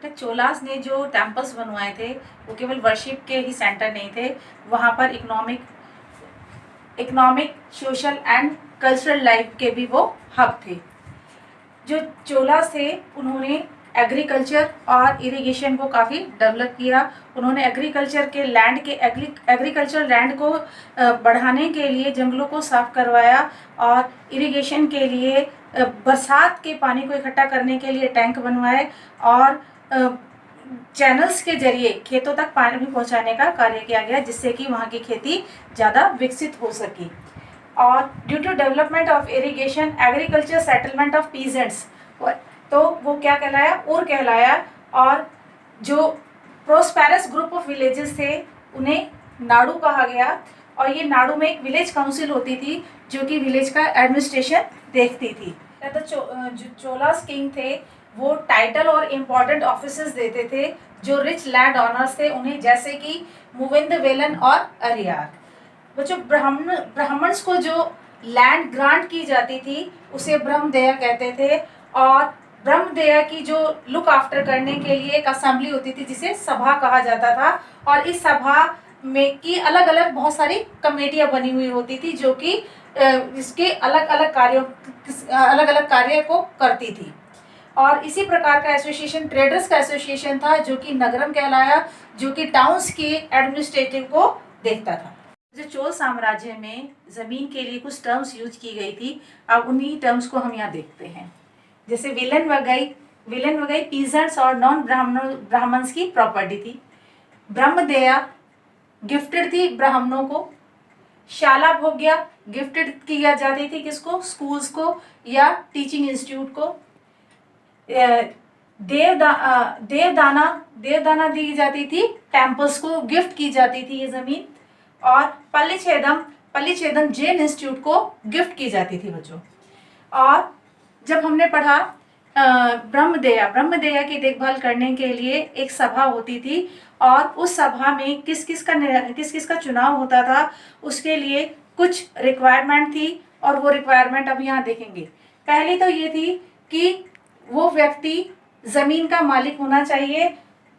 बेटा चोलास ने जो टेम्पल्स बनवाए थे वो केवल वर्शिप के ही सेंटर नहीं थे, वहाँ पर economic social and cultural life के भी वो हब थे। जो चोलास थे उन्होंने एग्रीकल्चर और इरिगेशन को काफ़ी डेवलप किया। उन्होंने एग्रीकल्चर लैंड को बढ़ाने के लिए जंगलों को साफ करवाया और इरिगेशन के लिए बरसात के पानी को इकट्ठा करने के लिए टैंक बनवाए और चैनल्स के जरिए खेतों तक पानी पहुंचाने का कार्य किया गया, जिससे कि वहाँ की खेती ज़्यादा विकसित हो सकी। और due to development of irrigation agriculture settlement of peasants, तो वो क्या कहलाया, उर कहलाया। और जो प्रोस्पेरस ग्रुप ऑफ विलेजेस थे उन्हें नाडू कहा गया। और ये नाडू में एक विलेज काउंसिल होती थी जो कि विलेज का एडमिनिस्ट्रेशन देखती थी। तो जो चोलास किंग थे वो टाइटल और इम्पोर्टेंट ऑफिसेस देते थे जो रिच लैंड ऑनर्स थे उन्हें, जैसे कि मुविंद वेलन और अरियार। बच्चों ब्राह्मण्स को जो लैंड ग्रांट की जाती थी उसे ब्रह्मदया कहते थे। और ब्रह्मदया की जो लुक आफ्टर करने के लिए एक असेंबली होती थी जिसे सभा कहा जाता था। और इस सभा में की अलग अलग बहुत सारी कमेटियां बनी हुई होती थी जो कि इसके अलग अलग कार्य को करती थी। और इसी प्रकार का एसोसिएशन ट्रेडर्स का एसोसिएशन था जो कि नगरम कहलाया, जो कि टाउन्स के एडमिनिस्ट्रेटिव को देखता था। जो चोल साम्राज्य में ज़मीन के लिए कुछ टर्म्स यूज की गई थी, अब उन्हीं टर्म्स को हम यहाँ देखते हैं। जैसे विलन वगई पीजेंट्स और नॉन ब्राह्मण्स की प्रॉपर्टी थी। ब्रह्मदया गिफ्टेड थी ब्राह्मणों को। शाला भोग्या गिफ्टेड किया जाती थी किसको, स्कूल्स को या टीचिंग इंस्टीट्यूट को। देवदाना दी जाती थी, टेम्पल्स को गिफ्ट की जाती थी ये जमीन। और पल्लीछेदम जैन इंस्टीट्यूट को गिफ्ट की जाती थी बच्चों। और जब हमने पढ़ा ब्रह्मदया की देखभाल करने के लिए एक सभा होती थी और उस सभा में किस किस का चुनाव होता था, उसके लिए कुछ रिक्वायरमेंट थी और वो रिक्वायरमेंट अब यहाँ देखेंगे। पहली तो ये थी कि वो व्यक्ति ज़मीन का मालिक होना चाहिए।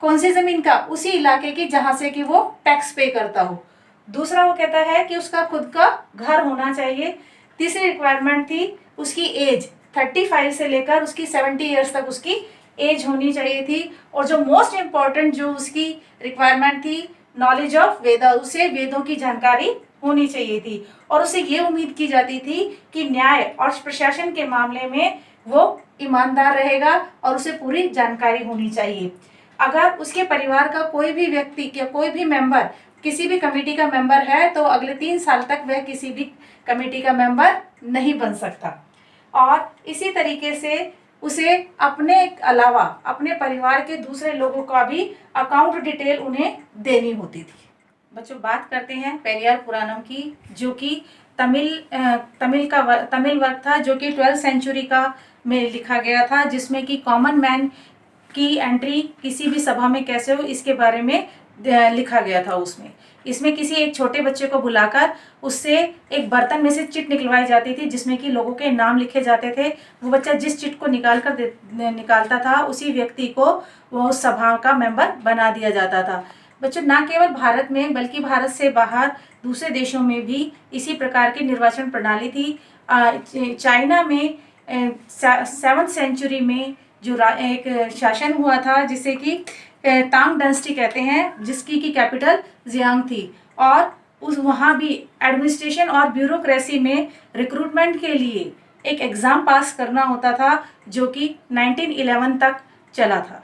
कौन सी ज़मीन का, उसी इलाके की जहाँ से कि वो टैक्स पे करता हो। दूसरा वो कहता है कि उसका खुद का घर होना चाहिए। तीसरी रिक्वायरमेंट थी उसकी एज 35 से लेकर उसकी 70 ईयर्स तक उसकी एज होनी चाहिए थी। और जो मोस्ट इम्पॉर्टेंट जो उसकी रिक्वायरमेंट थी, नॉलेज ऑफ वेदा, उसे वेदों की जानकारी होनी चाहिए थी। और उसे ये उम्मीद की जाती थी कि न्याय और प्रशासन के मामले में वो ईमानदार रहेगा और उसे पूरी जानकारी होनी चाहिए। अगर उसके परिवार का कोई भी व्यक्ति या कोई भी मेंबर किसी भी कमेटी का मेंबर है तो अगले 3 साल तक वह किसी भी कमेटी का मेंबर नहीं बन सकता। और इसी तरीके से उसे अपने अलावा अपने परिवार के दूसरे लोगों का भी अकाउंट डिटेल उन्हें देनी होती थी। बच्चों बात करते हैं पेरियार पुराणम की, जो कि तमिल वर्क था जो कि 12th सेंचुरी का में लिखा गया था, जिसमें कि कॉमन मैन की एंट्री किसी भी सभा में कैसे हो इसके बारे में लिखा गया था। इसमें किसी एक छोटे बच्चे को बुलाकर उससे एक बर्तन में से चिट निकलवाई जाती थी जिसमें कि लोगों के नाम लिखे जाते थे। वो बच्चा जिस चिट को निकालता था उसी व्यक्ति को वो सभा का मेंबर बना दिया जाता था। बच्चों ना केवल भारत में बल्कि भारत से बाहर दूसरे देशों में भी इसी प्रकार की निर्वाचन प्रणाली थी। चाइना में 7th सेंचुरी में जो एक शासन हुआ था जिसे कि तांग डायनेस्टी कहते हैं, जिसकी की कैपिटल जियांग थी। और वहाँ भी एडमिनिस्ट्रेशन और ब्यूरोक्रेसी में रिक्रूटमेंट के लिए एक एग्ज़ाम पास करना होता था जो कि 1911 तक चला था।